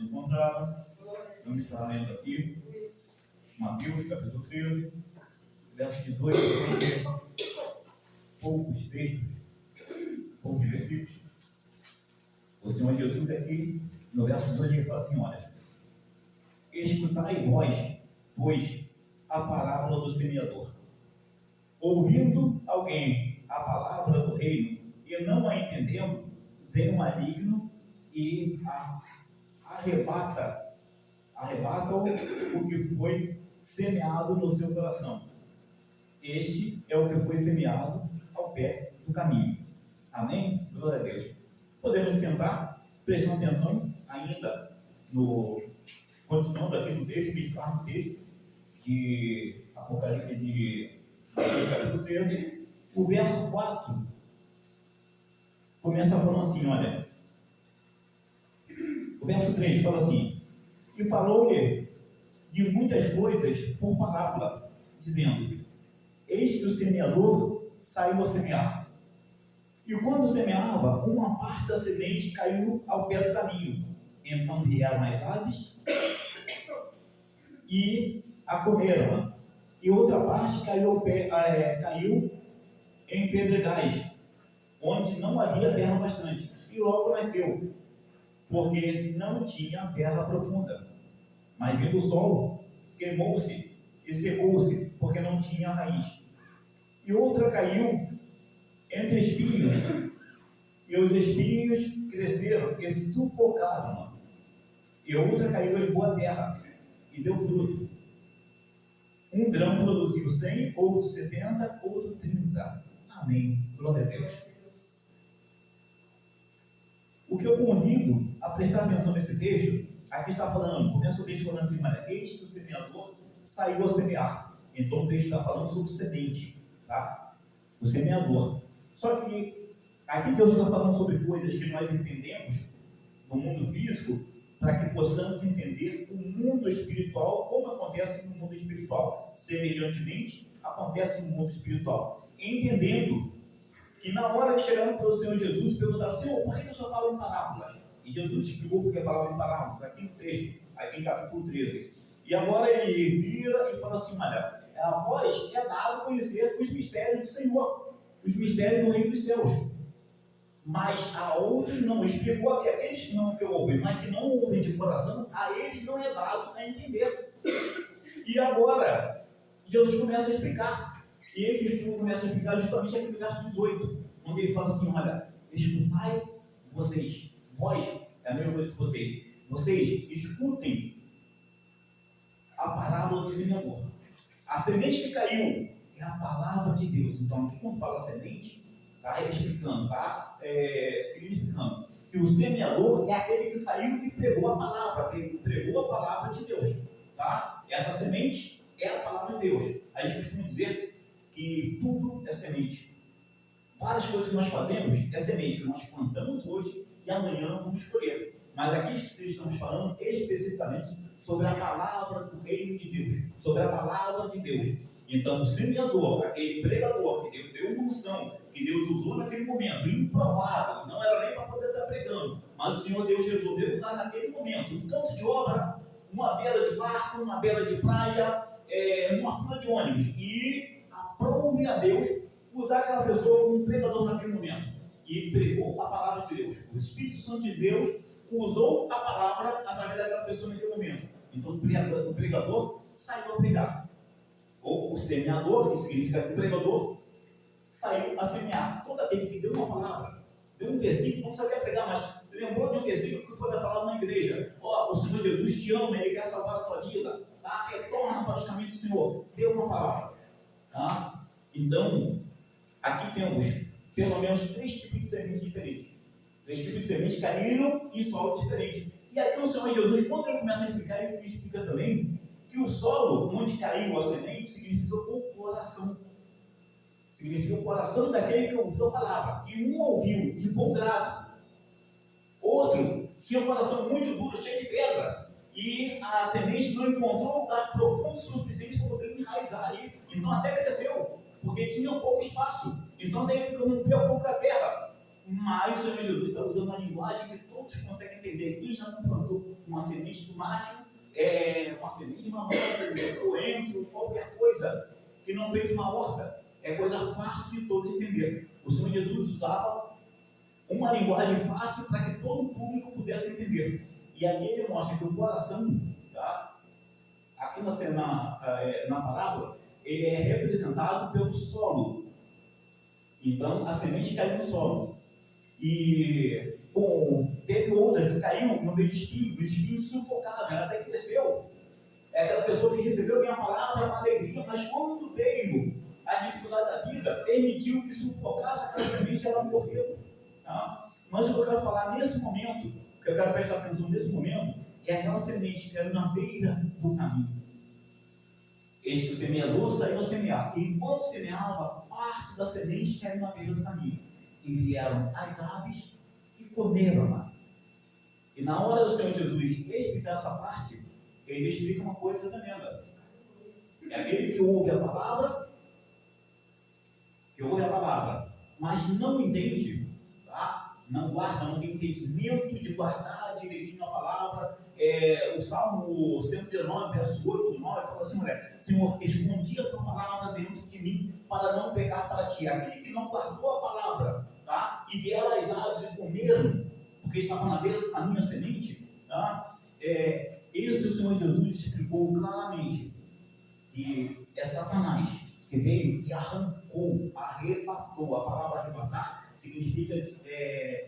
todos encontraram. Vamos estar lendo aqui Mateus, capítulo 13, verso 18, poucos textos, poucos versículos. O Senhor Jesus aqui, no verso 18, ele fala assim, olha: escutai vós, pois, a parábola do semeador. Ouvindo alguém a palavra do reino e não a entendendo, vem o maligno e arrebata o que foi semeado no seu coração. Este é o que foi semeado ao pé do caminho. Amém? Glória a Deus. Podemos sentar, prestando atenção ainda continuando aqui no texto, meditar no texto de Apocalipse de capítulo 13, o verso 4 começa falando assim, olha, o verso 3 fala assim: e falou-lhe de muitas coisas por parábola, dizendo: eis que o semeador saiu a semear. E quando semeava, uma parte da semente caiu ao pé do caminho. Então vieram as aves e a comeram. E outra parte caiu em pedregais, onde não havia terra bastante. E logo nasceu, porque não tinha terra profunda. Mas vindo o sol, queimou-se e secou-se, porque não tinha raiz. E outra caiu entre espinhos, e os espinhos cresceram e sufocaram. E outra caiu em boa terra, e deu fruto. Um grão produziu 100, outro 70, outro 30. Amém. Glória a Deus. O que eu convido a prestar atenção nesse texto, aqui está falando, começa o texto falando assim, olha, eis que o semeador saiu a semear. Então o texto está falando sobre semente, tá? O semeador. Só que aqui Deus está falando sobre coisas que nós entendemos no mundo físico, para que possamos entender o mundo espiritual, como acontece no mundo espiritual. Semelhantemente, acontece no mundo espiritual. Entendendo que na hora que chegaram para o Senhor Jesus, perguntaram: Senhor, por que o Senhor fala em parábolas? E Jesus explicou porque falava em parábolas, aqui no texto, aqui em capítulo 13. E agora ele vira e fala assim: olha, a vós é dado conhecer os mistérios do Senhor, os mistérios do reino dos céus. Mas a outros não. Explicou que aqueles que não ouvem, mas que não ouvem de coração, a eles não é dado a entender. E agora, Jesus começa a explicar. E ele começa a explicar justamente aqui no verso 18, onde ele fala assim: olha, escutai vocês, vós, é a mesma coisa que vocês escutem a parábola do semeador. A semente que caiu é a palavra de Deus. Então, aqui quando fala semente, está explicando, está significando que o semeador é aquele que saiu e pregou a palavra, pregou a palavra de Deus, tá? Essa semente é a palavra de Deus. A gente costuma dizer que tudo é semente. Várias coisas que nós fazemos é semente, que nós plantamos hoje e amanhã vamos colher. Mas aqui estamos falando especificamente sobre a palavra do reino de Deus, sobre a palavra de Deus. Então, o semeador, aquele pregador que Deus deu uma unção, que Deus usou naquele momento, improvável, não era nem para poder estar pregando, mas o Senhor Deus resolveu usar naquele momento, um canto de obra, uma beira de barco, uma beira de praia, uma fila de ônibus, e aprove a Deus usar aquela pessoa como pregador naquele momento, e pregou a palavra de Deus. O Espírito Santo de Deus usou a palavra através daquela pessoa naquele momento. Então, o pregador saiu a pregar. Ou o semeador, que significa que o pregador, saiu a semear. Todo aquele que deu uma palavra, deu um versículo, não sabia pregar, mas lembrou de um versículo que foi falado na igreja. O Senhor Jesus te ama, Ele quer salvar a tua vida, tá? Retorna para os caminhos do Senhor. Deu uma palavra, tá? Então, aqui temos pelo menos 3 tipos de sementes diferentes. 3 tipos de sementes caíram em solo diferentes. E aqui o Senhor Jesus, quando ele começa a explicar, ele explica também que o solo onde caiu a semente significa o coração. Significa o coração daquele que ouviu a palavra. E um ouviu de bom grado. Outro tinha um coração muito duro, cheio de pedra. E a semente não encontrou lugar profundo o suficiente para poder enraizar ali. Então até cresceu, porque tinha um pouco espaço. Então tem que romper um pouco a terra. Mas o Senhor Jesus está usando uma linguagem que todos conseguem entender quem já não plantou uma semente de tomate, uma semente de mamão, coentro, qualquer coisa que não fez uma horta. É coisa fácil de todos entender. O Senhor Jesus usava uma linguagem fácil para que todo o público pudesse entender. E aqui ele mostra que o coração, tá? Aqui na parábola, ele é representado pelo solo. Então, a semente caiu no solo. E teve outra que caiu no meio de espinho, o espinho sufocava, ela até cresceu. É aquela pessoa que recebeu bem a palavra, uma alegria, mas quando veio a dificuldade da vida, permitiu que sufocasse aquela semente e ela morreu. Tá? Mas o que eu quero falar nesse momento, o que eu quero prestar atenção nesse momento, é aquela semente que era na beira do caminho. Eis que o semeador saiu a semear. E enquanto semeava, parte da semente caiu na beira do caminho. E vieram as aves e comeram lá. E na hora do Senhor Jesus explicar essa parte, ele explica uma coisa tremenda. É aquele que ouve a palavra, mas não entende, tá? Não guarda, não tem entendimento de guardar direitinho a palavra. O Salmo 119, verso 8, 9, fala assim, mulher: Senhor, escondi a tua palavra dentro de mim para não pecar para ti. Aquele que não guardou a palavra, tá? E vieram as aves e comeram, porque estava na beira do caminho a semente, tá? Esse o Senhor Jesus explicou claramente que é Satanás que veio e arrancou, arrebatou. A palavra arrebatar significa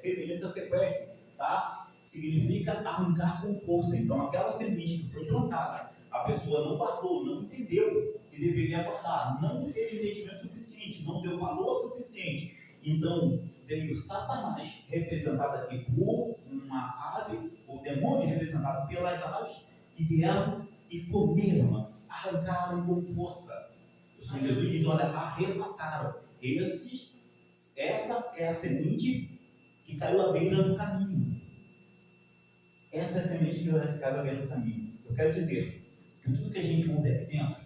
semelhante a sequestro, tá? Significa arrancar com força. Então, aquela semente que foi plantada, a pessoa não guardou, não entendeu que deveria guardar, não teve entendimento suficiente, não deu valor suficiente. Então, veio Satanás, representado aqui por uma ave, o demônio representado pelas aves, e vieram e comeram, arrancaram com força. O Senhor Jesus diz: olha, arrebataram. Essa é a semente que caiu à beira do caminho. Essa é a semente que caiu à beira do caminho. Eu quero dizer que tudo que a gente ouve aqui dentro,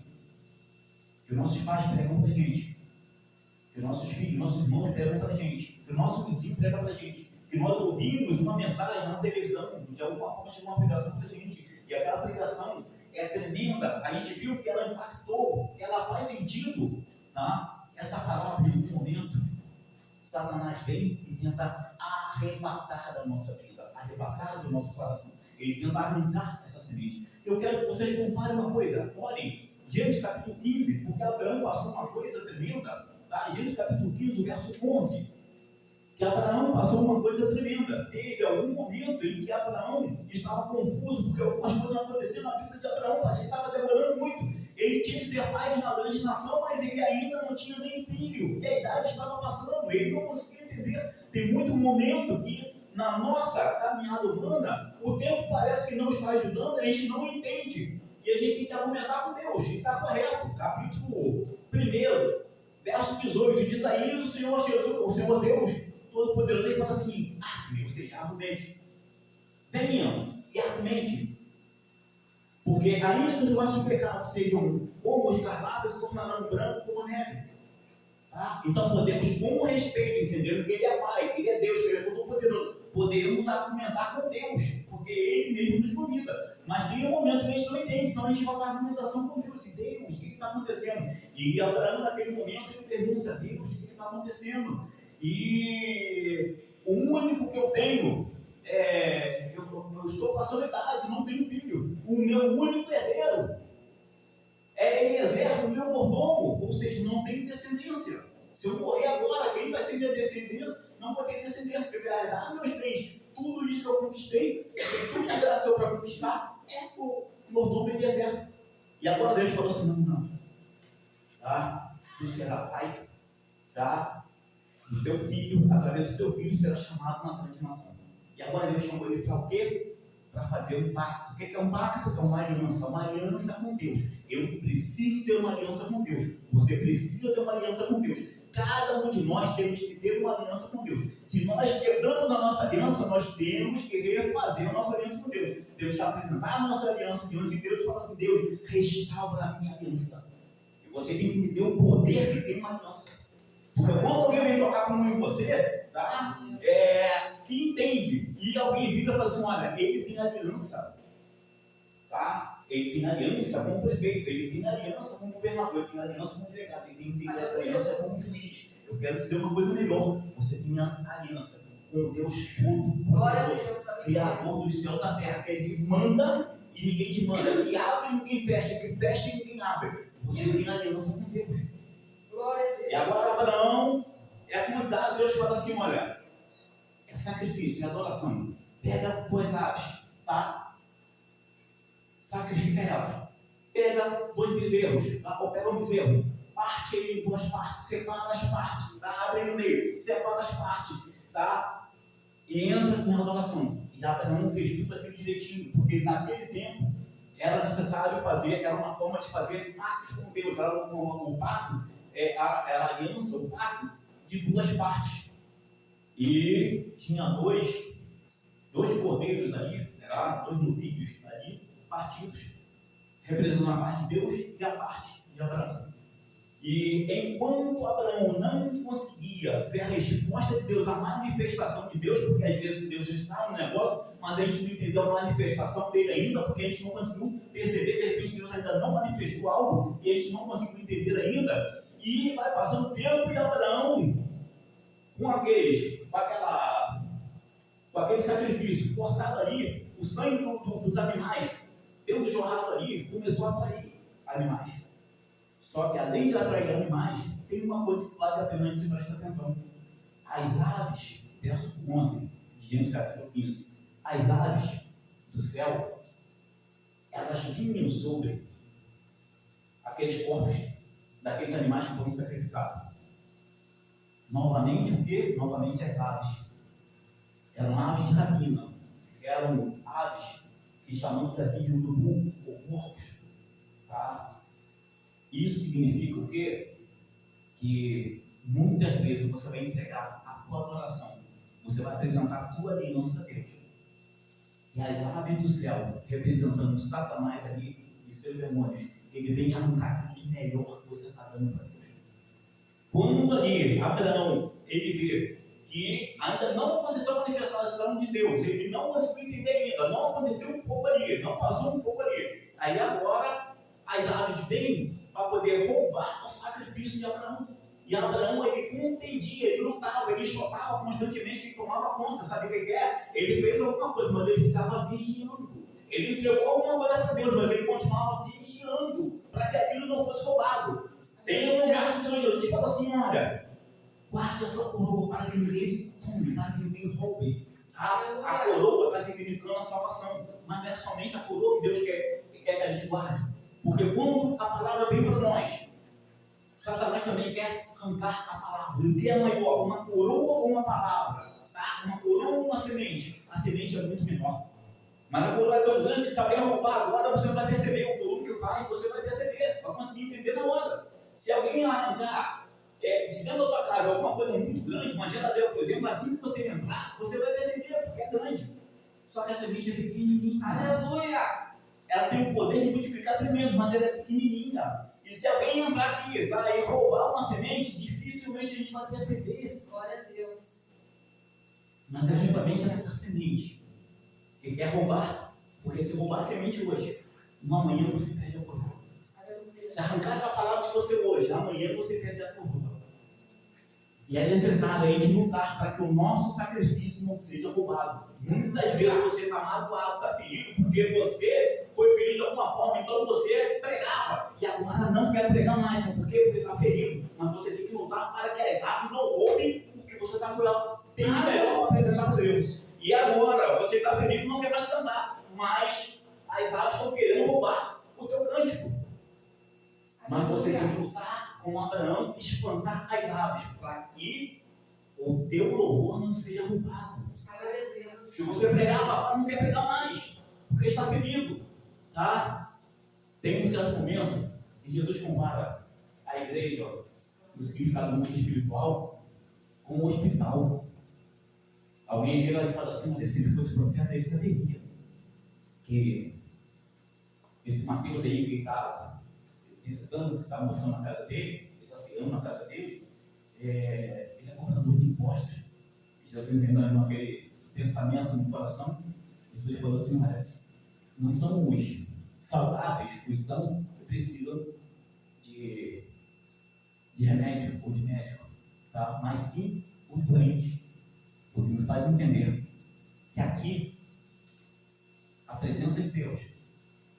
que os nossos pais pregam para a gente, que nossos filhos, nossos irmãos pregam para a gente, que o nosso vizinho prega para a gente, que nós ouvimos uma mensagem na televisão, de alguma forma chegou uma pregação para a gente, e aquela pregação é tremenda, a gente viu que ela impactou, que ela faz sentido, tá? Essa palavra, em algum momento, Satanás vem e tenta arrebatar da nossa vida, arrebatar do nosso coração. Ele tenta arrancar essa semente. Eu quero que vocês comparem uma coisa. Olhem, Gênesis capítulo 15, porque Abraão passou uma coisa tremenda, tá? Gênesis capítulo 15, verso 11, que Abraão passou uma coisa tremenda. Teve algum momento em que Abraão estava confuso, porque algumas coisas aconteceram na vida de Abraão, mas estava demorando muito. Ele tinha que ser pai de uma grande nação, mas ele ainda não tinha nem filho, e a idade estava passando, ele não conseguia entender. Tem muito momento que na nossa caminhada humana, o tempo parece que não está ajudando, a gente não entende, e a gente tem que argumentar com Deus, e está correto. Capítulo 1, verso 18, diz aí: o Senhor Jesus, o Senhor Deus Todo-Poderoso, ele fala assim: ou seja, argumente, venham e argumente, porque ainda que os vossos pecados sejam como escarlata, se tornarão branco como a neve. Tá? Então podemos, com respeito, entendendo que Ele é Pai, que Ele é Deus, que Ele é Todo-Poderoso, podemos argumentar com Deus, porque Ele mesmo nos convida. Mas tem um momento que a gente não entende, então a gente vai para a argumentação com Deus. E Deus, o que está acontecendo? E Abraão, naquele momento, ele pergunta: Deus, o que está acontecendo? E o único que eu tenho, eu estou passando idade, não tenho filho. O meu único herdeiro é Eliezer, o meu mordomo, ou seja, não tenho descendência. Se eu morrer agora, quem vai ser minha descendência? Não vou ter descendência, porque vai herdar meus bens. Tudo isso que eu conquistei, tudo que nasceu para conquistar, é o mordomo Eliezer. E agora Deus falou assim: não. Tá? Tu será pai, tá? Do teu filho, através do teu filho, será chamado uma grande nação. E agora Deus chamou ele para o quê? Para fazer um pacto. O que é um pacto? É uma aliança com Deus. Eu preciso ter uma aliança com Deus. Você precisa ter uma aliança com Deus. Cada um de nós temos que ter uma aliança com Deus. Se nós quebramos a nossa aliança, nós temos que refazer a nossa aliança com Deus. Temos que apresentar a nossa aliança diante de Deus e falar assim: Deus, restaura a minha aliança. E você tem que entender o poder que tem uma aliança. Porque quando alguém vem tocar com em você, tá? que entende. E alguém vira e fala assim, olha, ele tem aliança, tá? Ele tem aliança com o prefeito, ele tem aliança com o governador, ele tem aliança com o delegado, ele tem aliança com o juiz. Eu quero dizer uma coisa melhor, você tem aliança com o Deus Todo-Poderoso, Criador dos céus e da terra, aquele que manda e ninguém te manda, que abre e ninguém fecha, que fecha e ninguém abre. Você tem aliança com Deus. E agora Abraão é a comunidade, Deus fala assim, olha, é sacrifício, é adoração. Pega tuas aves, tá? Sacrifica ela. Pega dois bezerros, tá? Ou pega um bezerro, parte ele em duas partes, separa as partes, tá? Abre no meio, separa as partes, tá? E entra com adoração. E Abraão fez tudo aquilo direitinho, porque naquele tempo era necessário fazer, era uma forma de fazer pacto com Deus, era o pacto, era a aliança, o pacto de duas partes. E tinha dois cordeiros ali, tá? Dois novilhos ali, partidos, representando a parte de Deus e a parte de Abraão. E enquanto Abraão não conseguia ver a resposta de Deus, a manifestação de Deus, porque às vezes Deus está no negócio, mas a gente não entendeu a manifestação dele ainda, porque a gente não conseguiu perceber, de repente Deus ainda não manifestou algo, e a gente não conseguiu entender ainda, e vai passando o tempo e Abraão, com aquele sacrifício cortado ali, o sangue dos animais, tendo jorrado ali, começou a atrair animais. Só que além de atrair animais, tem uma coisa que vale a pena a gente prestar atenção. As aves, verso 11, de Gênesis capítulo 15, as aves do céu, elas vinham sobre aqueles corpos daqueles animais que foram sacrificados. Novamente o quê? Novamente as aves. Eram aves de rapina. Eram aves que chamamos aqui de urubu ou porcos. Tá? Isso significa o quê? Que muitas vezes você vai entregar a tua adoração, você vai apresentar a tua aliança a Deus. E as aves do céu, representando Satanás ali e seus demônios, ele vem arrancar aquilo de melhor que você está dando para Deus. Quando ali Abraão, ele vê que ainda não aconteceu a manifestação de Deus, ele não conseguiu entender ainda, não aconteceu um fogo ali, não passou um fogo ali. Aí agora as aves vêm para poder roubar o sacrifício de Abraão. E Abraão, ele contendia, ele lutava, ele chocava constantemente, ele tomava conta, sabe o que é? Ele fez alguma coisa, mas ele ficava vigiando. Ele entregou alguma coisa para Deus, mas ele continuava vigiando para que aquilo não fosse roubado. Tem um momento que o Senhor Jesus fala assim, olha, guarde a tua coroa para que ninguém tome, para que ninguém roube. A coroa está significando a salvação, mas não é somente a coroa que Deus quer que a gente guarde. Porque quando a palavra vem para nós, Satanás também quer arrancar a palavra. O que é maior, uma coroa ou uma palavra? Tá? Uma coroa ou uma semente? A semente é muito menor. Mas a coroa é tão grande que se alguém roubar agora, você vai perceber o volume que faz, você vai perceber, vai conseguir entender na hora. Se alguém arrancar de dentro da tua casa alguma coisa muito grande, uma geladeira, por exemplo, assim que você entrar, você vai perceber porque é grande. Só que a semente é pequenininha. Aleluia! Ela tem o poder de multiplicar tremendo, mas ela é pequenininha. E se alguém entrar aqui e roubar uma semente, dificilmente a gente vai perceber. Glória a Deus. Mas é justamente a semente que quer roubar, porque se roubar a semente hoje, amanhã você perde a coroa. Se arrancar essa palavra de você hoje, amanhã você perde a coroa. E é necessário a gente lutar para que o nosso sacrifício não seja roubado. Muitas vezes você está magoado, está ferido, porque você foi ferido de alguma forma, então você pregava. E agora não quer pregar mais, sabe por quê? Porque está ferido. Mas você tem que lutar para que as aves não roubem o que você está tem de melhor para apresentar para Deus. E agora você está ferido e não quer mais cantar, mas as aves estão querendo roubar o teu cântico. Mas você tem que lutar com Abraão e espantar as aves, para que o teu louvor não seja roubado. Se você pregar, papai não quer pregar mais, porque está ferido. Tá? Tem um certo momento que Jesus compara a igreja, no significado do mundo espiritual, com um hospital. Alguém vira e fala assim, se ele fosse profeta, ele saberia que esse Mateus aí que está visitando, que está almoçando na casa dele, ele está ceando na casa dele, ele é cobrador de impostos. Já estou entendendo pensamento no coração, Jesus falou assim: olha, não são os saudáveis, os são que precisam de remédio ou de médico, tá? Mas sim os doentes, porque nos faz entender que aqui a presença de Deus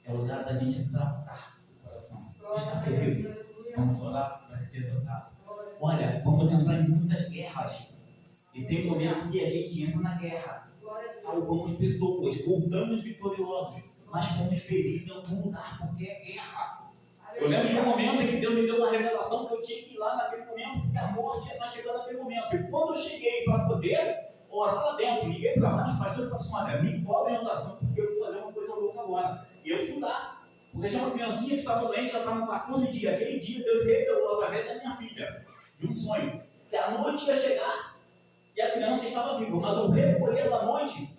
é o lugar da gente tratar o coração. Está ferido? Vamos orar para ser tratado. Olha, vamos entrar em muitas guerras. E tem momento que a gente entra na guerra. Salvamos pessoas, voltamos vitoriosos, mas fomos feridos em algum lugar, porque é guerra. Eu lembro de um momento em que Deus me deu uma revelação que eu tinha que ir lá naquele momento, porque a morte está chegando naquele momento. E quando eu cheguei para poder orar lá dentro, liguei para vários pastores e falei assim: olha, me cobrem a oração, porque eu vou fazer uma coisa louca agora. E eu fui lá, porque tinha uma criancinha que estava doente, ela estava com 14 dias. Aquele dia Deus revelou através da minha filha, de um sonho, que a noite ia chegar e a criança estava viva, mas ao recolher da noite,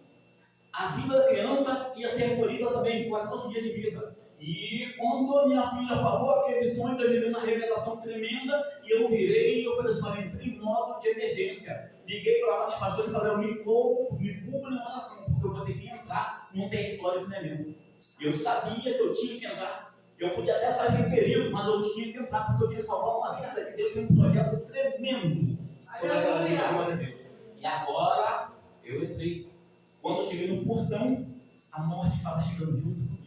a vida da criança ia ser recolhida também, com 14 dias de vida. E quando a minha filha falou aquele sonho, eu tive uma revelação tremenda, e eu virei e eu falei assim: olha, entrei em modo de emergência. Liguei para vários pastores e falei: me cubra na oração, porque eu vou ter que entrar num território que não é meu. Eu sabia que eu tinha que entrar. Eu podia até sair em perigo, mas eu tinha que entrar, porque eu tinha que salvar uma vida, que Deus tem um projeto tremendo sobre aquela vida, glória a Deus. E agora eu entrei. Quando eu cheguei no portão, a morte estava chegando junto comigo.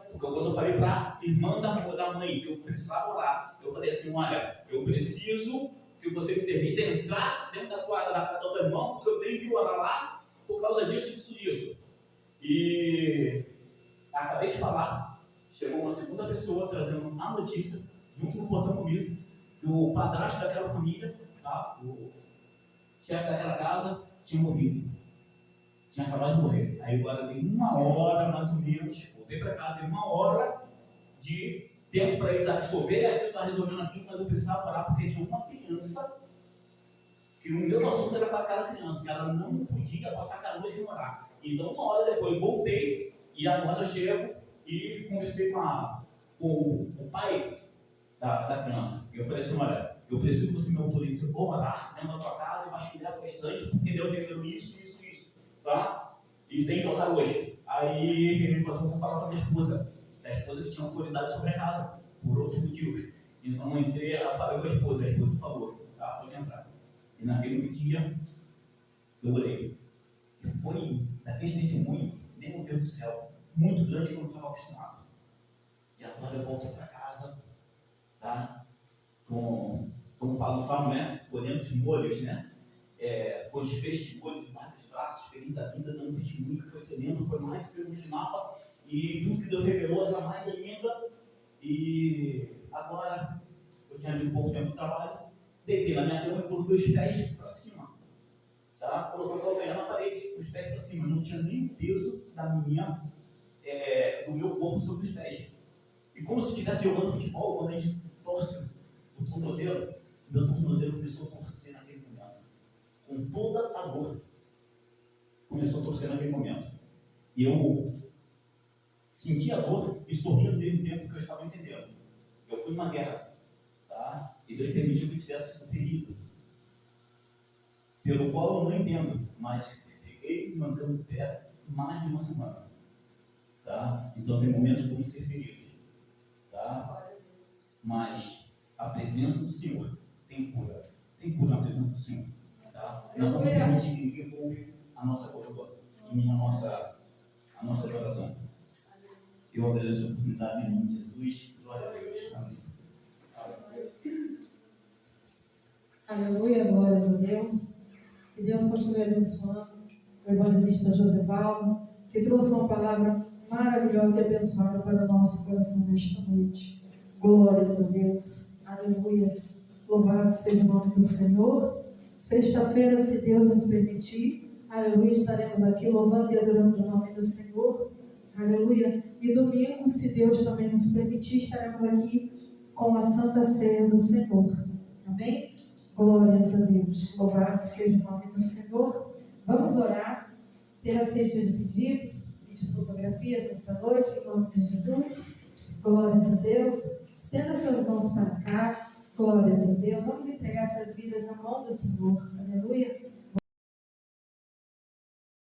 Porque quando eu falei para a irmã da mãe que eu precisava orar, eu falei assim: olha, eu preciso que você me permita entrar dentro da tua irmã, porque eu tenho que orar lá por causa disso. E acabei de falar, chegou uma segunda pessoa trazendo a notícia, junto no portão comigo, que o padrasto daquela família, tá, o chefe daquela casa, tinha morrido. Tinha acabado de morrer. Aí agora dei 1 hora mais ou menos, voltei para casa, dei 1 hora de tempo para eles absorverem aquilo que eu estava resolvendo aqui, mas eu precisava orar porque tinha uma criança que o meu assunto era para aquela criança, que ela não podia passar a noite sem orar. Então 1 hora depois voltei e agora eu chego e conversei com o pai da criança. E eu falei assim: olha, eu preciso que você me autorize a orar dentro da tua casa e vasculhar bastante, porque Deus declarou isso. Tá? E tem que orar hoje. Aí ele passou a falar para a minha esposa, que a esposa tinha autoridade sobre a casa, por outros motivos. Então eu entrei, ela falou com a esposa falou: tá, pode entrar. E naquele dia eu orei. E foi daquele testemunho, meu Deus do céu, muito grande que eu não estava acostumado. E agora eu volto para casa, tá? Como fala o Salmo, né? Colhendo os molhos, né? Com os festivais, braços, feliz da vida, dando testemunho que foi tremendo, foi mais do que eu imaginava, e tudo que Deus revelou era mais ainda. E agora, eu tinha ali um pouco tempo de trabalho, deitei na minha cama e coloquei os pés para cima, tá? Coloquei o calcanhar na parede, os pés para cima, não tinha nem peso do meu corpo sobre os pés. E como se estivesse jogando futebol, quando a gente torce o tornozelo, meu tornozelo começou a torcer naquele momento, com toda a dor. Começou a torcer naquele momento. E eu senti a dor e sorri ao mesmo tempo que eu estava entendendo. Eu fui numa guerra, tá? E Deus permitiu que eu tivesse um ferido, pelo qual eu não entendo, mas fiquei mantendo de pé mais de 1 semana. Tá? Então tem momentos como ser feridos. Tá? Mas a presença do Senhor tem cura. Tem cura na presença do Senhor. Tá? Não vamos permitir que ninguém roube a nossa coroa e a nossa adoração. Eu agradeço a oportunidade em nome de Jesus. Glória a Deus. Amém. Aleluia, glórias a Deus. Que Deus continue abençoando o evangelista Josevaldo, que trouxe uma palavra maravilhosa e abençoada para o nosso coração nesta noite. Glórias a Deus. Aleluias. Louvado seja o nome do Senhor. Sexta-feira, se Deus nos permitir, aleluia, estaremos aqui louvando e adorando o nome do Senhor. Aleluia. E domingo, se Deus também nos permitir, estaremos aqui com a Santa Ceia do Senhor. Amém? Glórias a Deus. Louvado seja o nome do Senhor. Vamos orar pela cesta de pedidos e de fotografias nesta noite, em nome de Jesus. Glórias a Deus. Estenda suas mãos para cá. Glórias a Deus. Vamos entregar essas vidas na mão do Senhor. Aleluia.